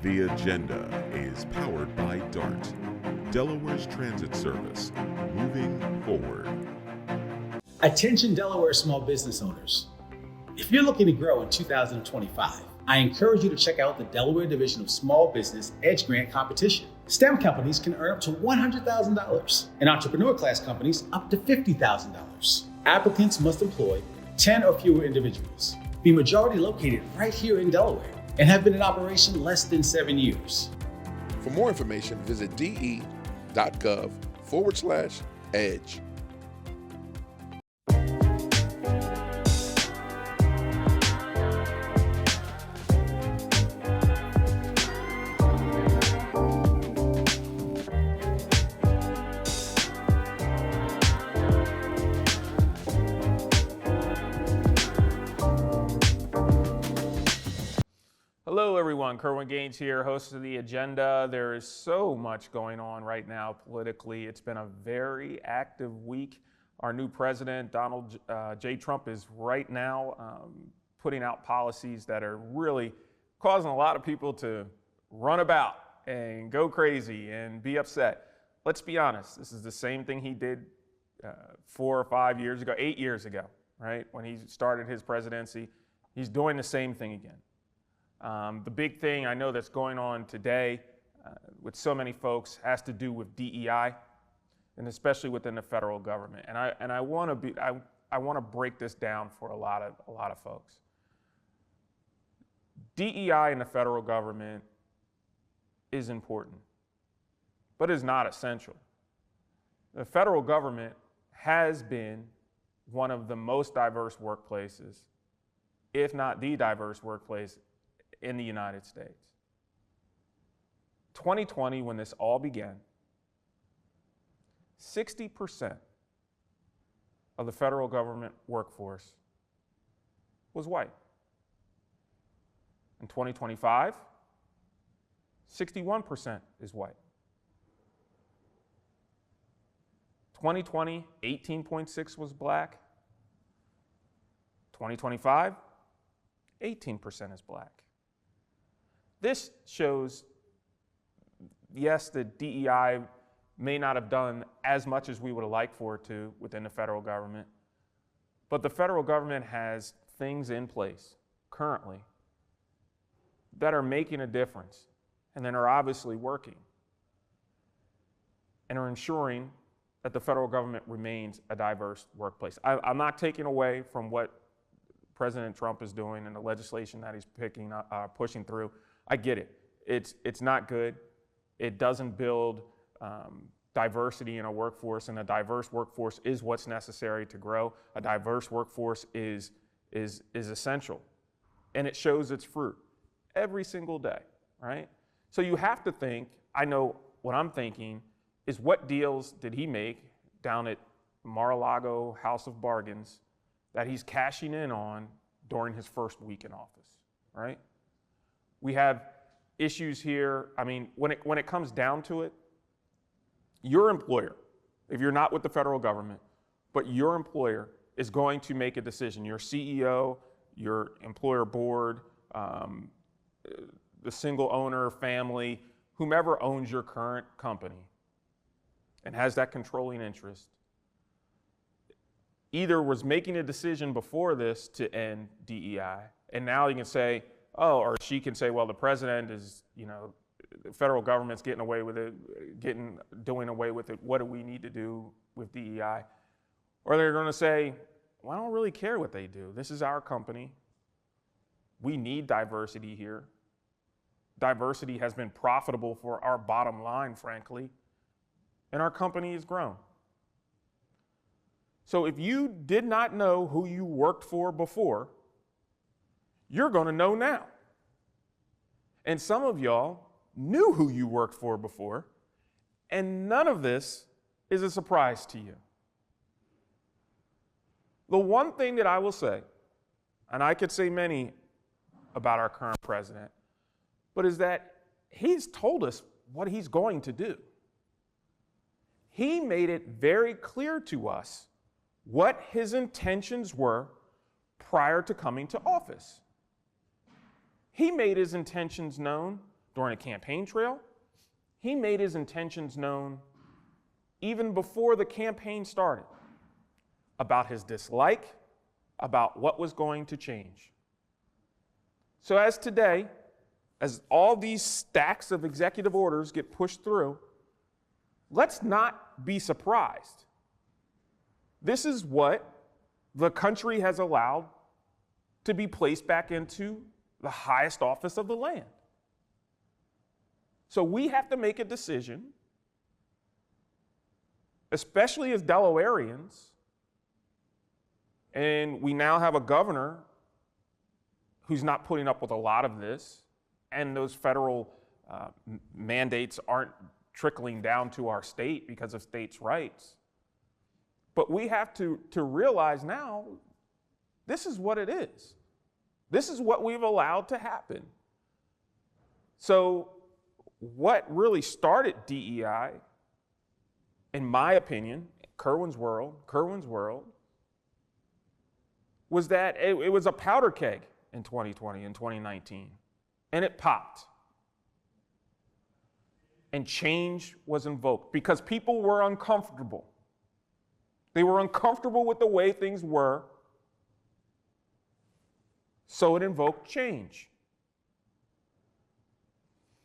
The Agenda is powered by DART, Delaware's transit service, moving forward. Attention Delaware small business owners. If you're looking to grow in 2025, I encourage you to check out the Delaware Division of Small Business Edge Grant Competition. STEM companies can earn up to $100,000 and entrepreneur class companies up to $50,000. Applicants must employ 10 or fewer individuals, be majority located right here in Delaware, and have been in operation less than 7 years. For more information, visit de.gov/edge. Hello everyone, Kerwin here, host of The Agenda. There is so much going on right now politically. It's been a very active week. Our new president, Donald J. Trump, is right now putting out policies that are really causing a lot of people to run about and go crazy and be upset. Let's be honest, this is the same thing he did 4 or 5 years ago, 8 years ago, right? When he started his presidency. He's doing the same thing again. The big thing I know that's going on today with so many folks has to do with DEI, and especially within the federal government. And I want to break this down for a lot of folks. DEI in the federal government is important, but is not essential. The federal government has been one of the most diverse workplaces, if not the diverse workplace in the United States. 2020, when this all began, 60% of the federal government workforce was white. In 2025, 61% is white. 2020, 18.6% was black. 2025, 18% is black. This shows, yes, the DEI may not have done as much as we would have liked for it to within the federal government, but the federal government has things in place currently that are making a difference and that are obviously working and are ensuring that the federal government remains a diverse workplace. I'm not taking away from what President Trump is doing and the legislation that he's pushing through. I get it. It's not good. It doesn't build diversity in a workforce, and a diverse workforce is what's necessary to grow. A diverse workforce is essential, and it shows its fruit every single day, right? So you have to think, I know what I'm thinking is, what deals did he make down at Mar-a-Lago House of Bargains that he's cashing in on during his first week in office, right? We have issues here. I mean, when it comes down to it, your employer, if you're not with the federal government, but your employer is going to make a decision. Your CEO, your employer board, the single owner, family, whomever owns your current company and has that controlling interest, either was making a decision before this to end DEI, and now you can say, oh, or she can say, well, the president is, the federal government's getting away with it, doing away with it. What do we need to do with DEI? Or they're going to say, well, I don't really care what they do. This is our company. We need diversity here. Diversity has been profitable for our bottom line, frankly, and our company has grown. So if you did not know who you worked for before, you're going to know now. And some of y'all knew who you worked for before, and none of this is a surprise to you. The one thing that I will say, and I could say many about our current president, but is that he's told us what he's going to do. He made it very clear to us what his intentions were prior to coming to office. He made his intentions known during a campaign trail. He made his intentions known even before the campaign started about his dislike, about what was going to change. So as today, as all these stacks of executive orders get pushed through, let's not be surprised. This is what the country has allowed to be placed back into the highest office of the land. So we have to make a decision, especially as Delawareans, and we now have a governor who's not putting up with a lot of this, and those federal mandates aren't trickling down to our state because of states' rights. But we have to realize now, this is what it is. This is what we've allowed to happen. So what really started DEI, in my opinion, Kerwin's world, was that it was a powder keg in 2020 and 2019, and it popped. And change was invoked because people were uncomfortable. They were uncomfortable with the way things were, so it invoked change.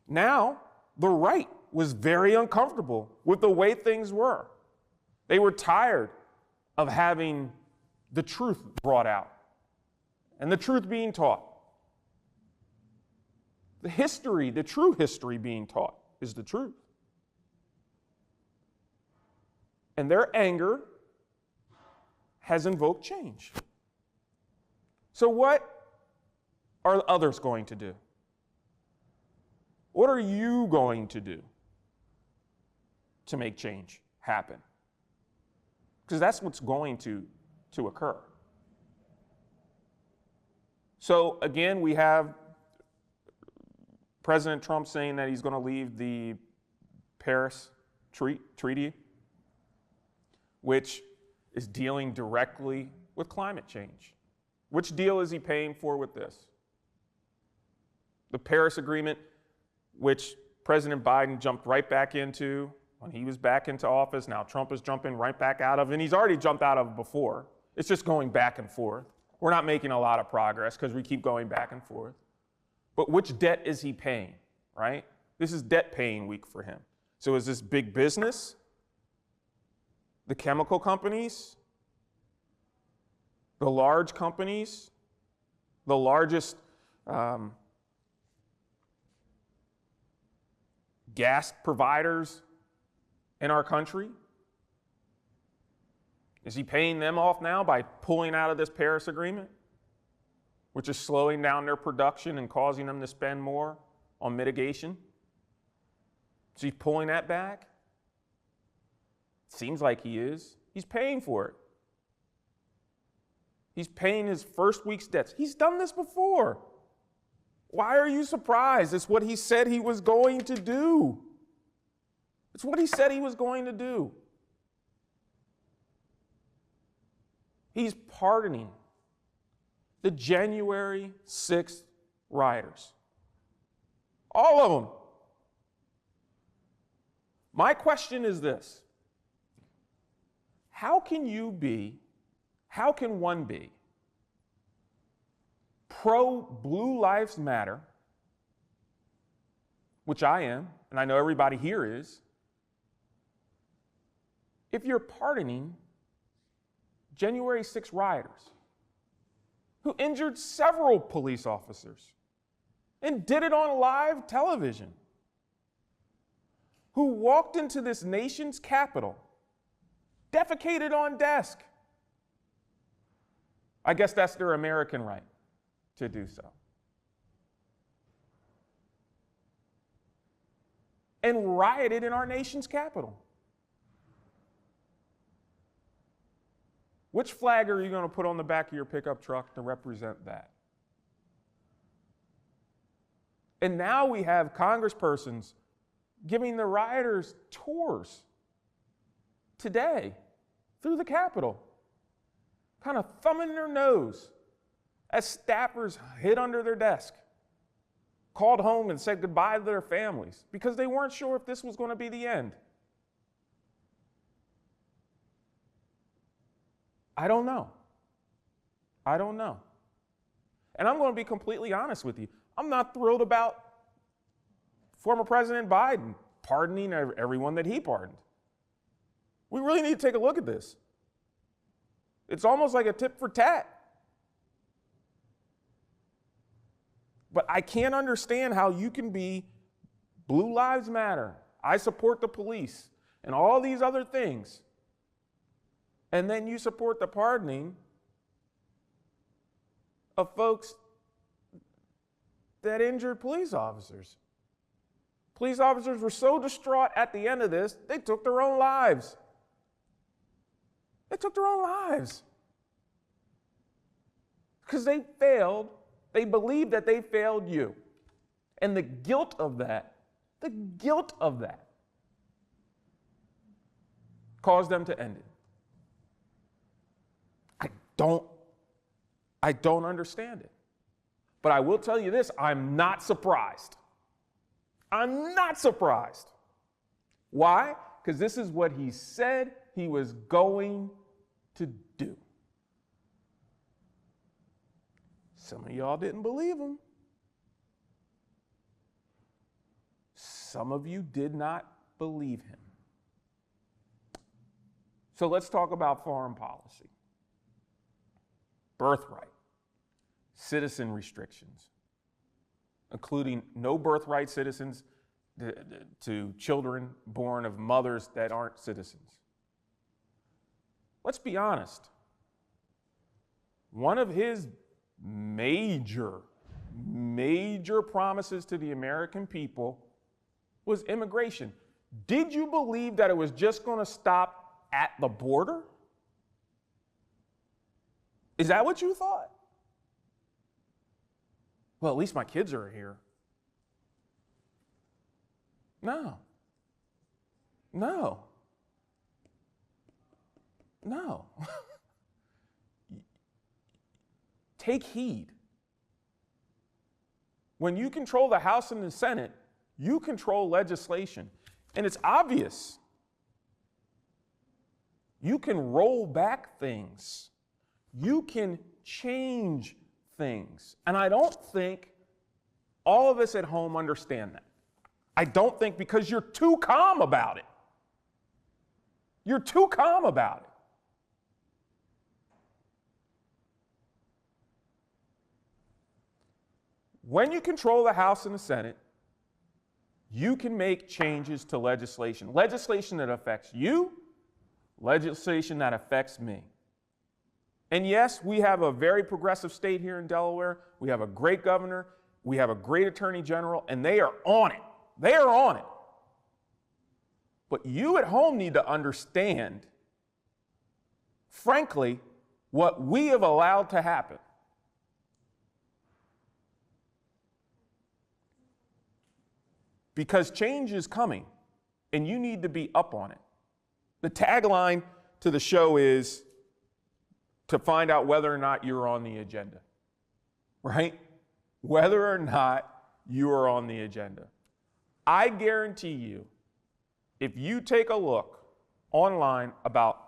Now, the right was very uncomfortable with the way things were. They were tired of having the truth brought out and the truth being taught. The true history being taught is the truth. And their anger has invoked change. So what are others going to do? What are you going to do to make change happen? Because that's what's going to occur. So again, we have President Trump saying that he's going to leave the Paris Treaty, which is dealing directly with climate change. Which deal is he paying for with this? The Paris Agreement, which President Biden jumped right back into when he was back into office. Now Trump is jumping right back out of, and he's already jumped out of before. It's just going back and forth. We're not making a lot of progress because we keep going back and forth. But which debt is he paying, right? This is debt paying week for him. So is this big business, the chemical companies, the large companies, the largest gas providers in our country? Is he paying them off now by pulling out of this Paris Agreement, which is slowing down their production and causing them to spend more on mitigation? Is he pulling that back? Seems like he is. He's paying for it. He's paying his first week's debts. He's done this before. Why are you surprised? It's what he said he was going to do. It's what he said he was going to do. He's pardoning the January 6th rioters. All of them. My question is this: how can one be pro Blue Lives Matter, which I am, and I know everybody here is, if you're pardoning January 6 rioters who injured several police officers and did it on live television, who walked into this nation's capital, defecated on desk? I guess that's their American right to do so. And rioted in our nation's capital. Which flag are you going to put on the back of your pickup truck to represent that? And now we have congresspersons giving the rioters tours today through the Capitol, kind of thumbing their nose as staffers hid under their desk, called home and said goodbye to their families because they weren't sure if this was going to be the end. I don't know. I don't know. And I'm going to be completely honest with you. I'm not thrilled about former President Biden pardoning everyone that he pardoned. We really need to take a look at this. It's almost like a tit for tat. But I can't understand how you can be Blue Lives Matter, I support the police, and all these other things, and then you support the pardoning of folks that injured police officers. Police officers were so distraught at the end of this, they took their own lives. They took their own lives. Because they failed, they believed that they failed you. And the guilt of that caused them to end it. I don't understand it. But I will tell you this, I'm not surprised. I'm not surprised. Why? Because this is what he said he was going to do. Some of y'all didn't believe him. Some of you did not believe him. So let's talk about foreign policy. Birthright, citizen restrictions, including no birthright citizens to children born of mothers that aren't citizens. Let's be honest. One of his major promises to the American people was immigration. Did you believe that it was just going to stop at the border? Is that what you thought? Well, at least my kids are here. No. Take heed. When you control the House and the Senate, you control legislation. And it's obvious. You can roll back things. You can change things. And I don't think all of us at home understand that. I don't think, because you're too calm about it. You're too calm about it. When you control the House and the Senate, you can make changes to legislation. Legislation that affects you, legislation that affects me. And yes, we have a very progressive state here in Delaware. We have a great governor. We have a great attorney general, and they are on it. They are on it. But you at home need to understand, frankly, what we have allowed to happen. Because change is coming, and you need to be up on it. The tagline to the show is to find out whether or not you're on the agenda, right? Whether or not you are on the agenda. I guarantee you, if you take a look online about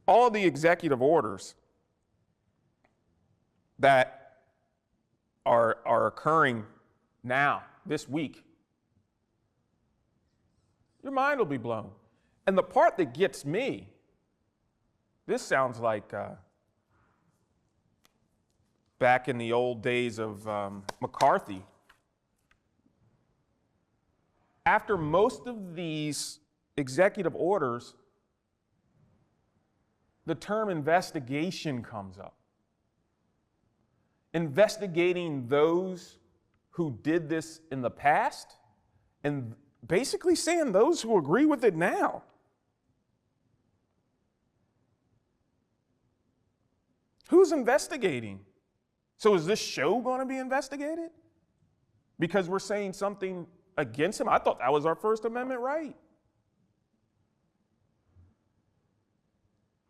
all the executive orders that are occurring now, this week, your mind will be blown. And the part that gets me, this sounds like back in the old days of McCarthy. After most of these executive orders, the term investigation comes up. Investigating those who did this in the past, and basically saying those who agree with it now. Who's investigating? So is this show going to be investigated? Because we're saying something against him? I thought that was our First Amendment right.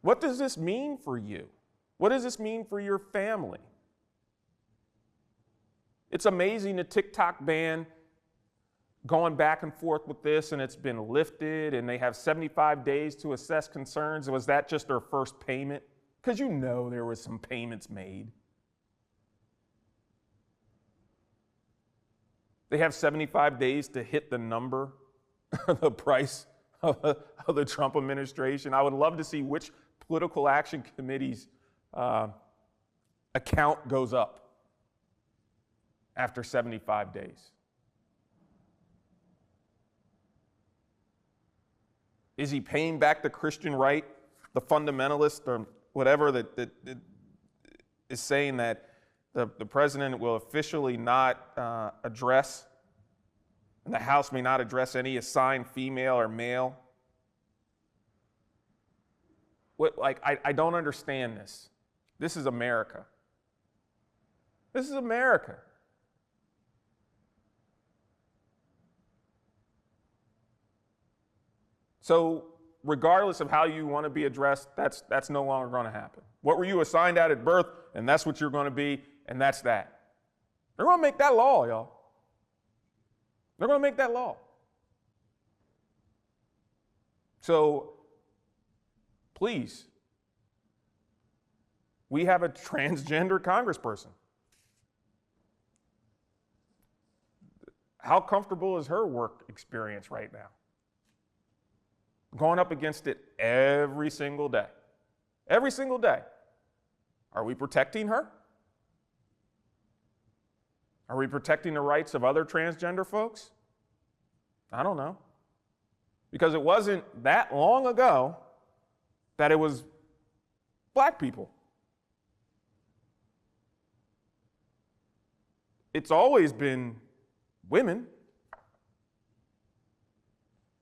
What does this mean for you? What does this mean for your family? It's amazing the TikTok ban going back and forth with this, and it's been lifted, and they have 75 days to assess concerns. Was that just their first payment? Because you know there was some payments made. They have 75 days to hit the number, the price of the Trump administration. I would love to see which political action committee's account goes up after 75 days. Is he paying back the Christian right, the fundamentalist, or whatever that is saying that the president will officially not address, and the House may not address any assigned female or male? I don't understand this. This is America. This is America. So regardless of how you want to be addressed, that's no longer going to happen. What were you assigned at birth, and that's what you're going to be, and that's that. They're going to make that law, y'all. They're going to make that law. So please, we have a transgender congressperson. How comfortable is her work experience right now? Going up against it every single day. Every single day. Are we protecting her? Are we protecting the rights of other transgender folks? I don't know. Because it wasn't that long ago that it was black people. It's always been women.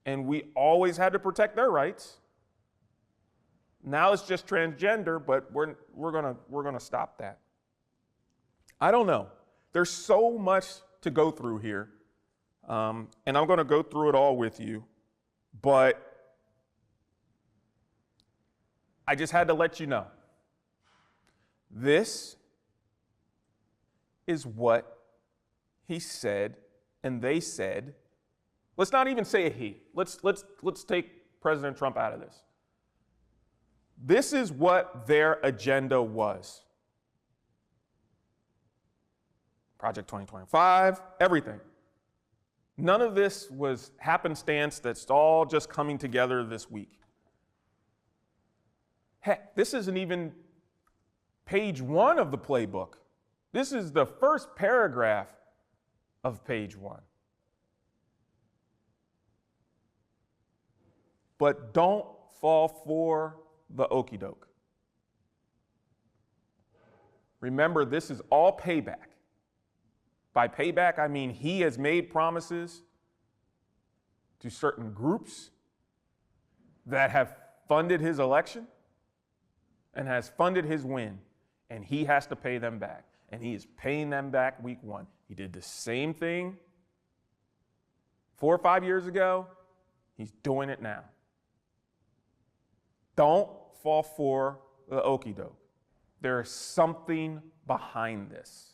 And we always had to protect their rights. Now it's just transgender, but we're gonna stop that. I don't know. There's so much to go through here, and I'm going to go through it all with you. But I just had to let you know. This is what he said, and they said. Let's not even say a he. Let's take President Trump out of this. This is what their agenda was. Project 2025, everything. None of this was happenstance that's all just coming together this week. Heck, this isn't even page 1 of the playbook. This is the first paragraph of page 1. But don't fall for the okie doke. Remember, this is all payback. By payback, I mean he has made promises to certain groups that have funded his election and has funded his win, and he has to pay them back. And he is paying them back week 1. He did the same thing 4 or 5 years ago. He's doing it now. Don't fall for the okie doke. There is something behind this.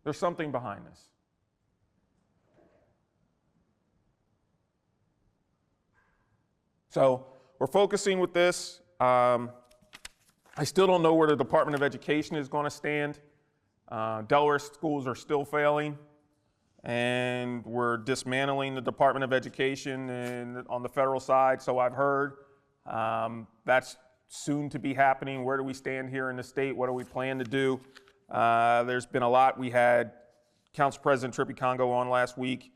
There's something behind this. So we're focusing with this. I still don't know where the Department of Education is going to stand. Delaware schools are still failing, and we're dismantling the Department of Education on the federal side, so I've heard. That's soon to be happening. Where do we stand here in the state? What do we plan to do? There's been a lot. We had Council President Trippy Congo on last week.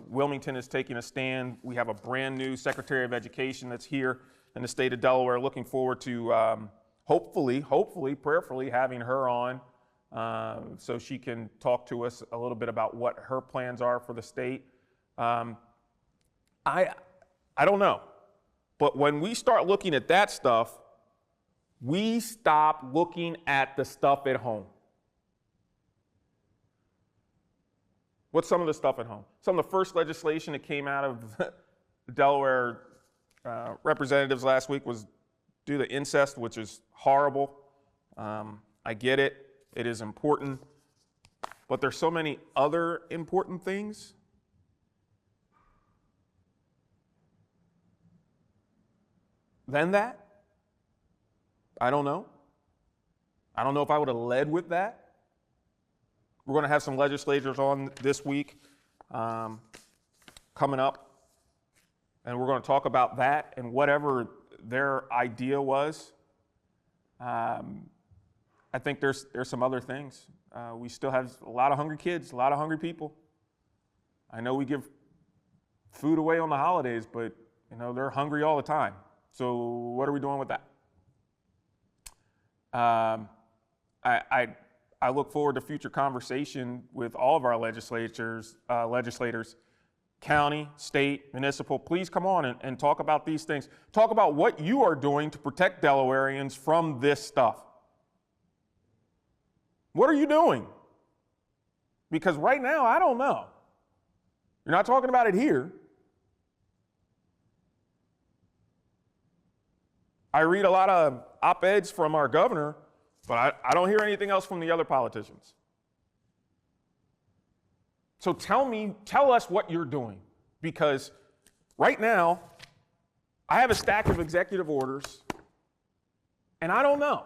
Wilmington is taking a stand. We have a brand new Secretary of Education that's here in the state of Delaware. Looking forward to hopefully, prayerfully having her on so she can talk to us a little bit about what her plans are for the state. I don't know. But when we start looking at that stuff, we stop looking at the stuff at home. What's some of the stuff at home? Some of the first legislation that came out of the Delaware representatives last week was due to incest, which is horrible. I get it. It is important. But there's so many other important things than that. I don't know. I don't know if I would have led with that. We're going to have some legislators on this week coming up, and we're going to talk about that and whatever their idea was. I think there's some other things. We still have a lot of hungry kids, a lot of hungry people. I know we give food away on the holidays, but they're hungry all the time. So what are we doing with that? I look forward to future conversation with all of our legislators, county, state, municipal. Please come on and talk about these things. Talk about what you are doing to protect Delawareans from this stuff. What are you doing? Because right now, I don't know. You're not talking about it here. I read a lot of op-eds from our governor, but I don't hear anything else from the other politicians. So tell us what you're doing, because right now, I have a stack of executive orders, and I don't know.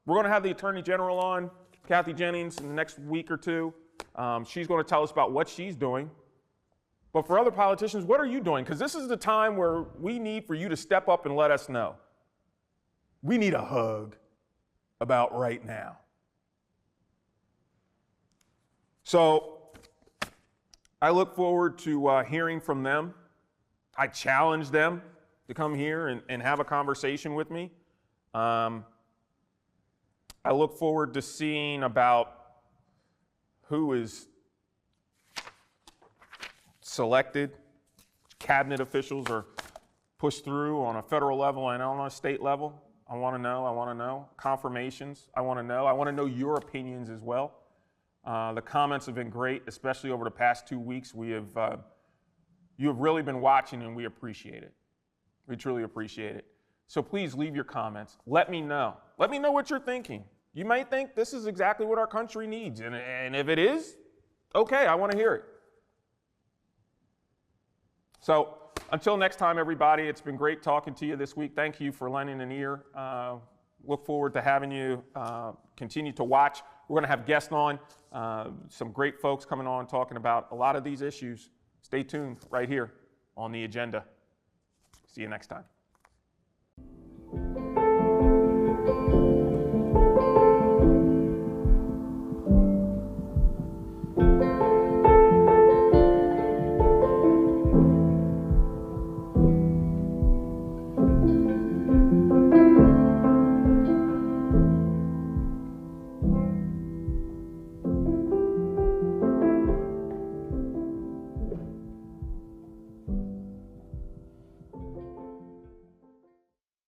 We're going to have the Attorney General on, Kathy Jennings, in the next week or two. She's going to tell us about what she's doing. But for other politicians, what are you doing? Because this is the time where we need for you to step up and let us know. We need a hug about right now. So I look forward to hearing from them. I challenge them to come here and have a conversation with me. I look forward to seeing about who is selected, cabinet officials are pushed through on a federal level and on a state level. I want to know. Confirmations, I want to know. I want to know your opinions as well. The comments have been great, especially over the past 2 weeks. You have really been watching, and we appreciate it. We truly appreciate it. So please leave your comments. Let me know. Let me know what you're thinking. You might think this is exactly what our country needs, and if it is, okay, I want to hear it. So until next time, everybody, it's been great talking to you this week. Thank you for lending an ear. Look forward to having you continue to watch. We're going to have guests on, some great folks coming on talking about a lot of these issues. Stay tuned right here on The Agenda. See you next time.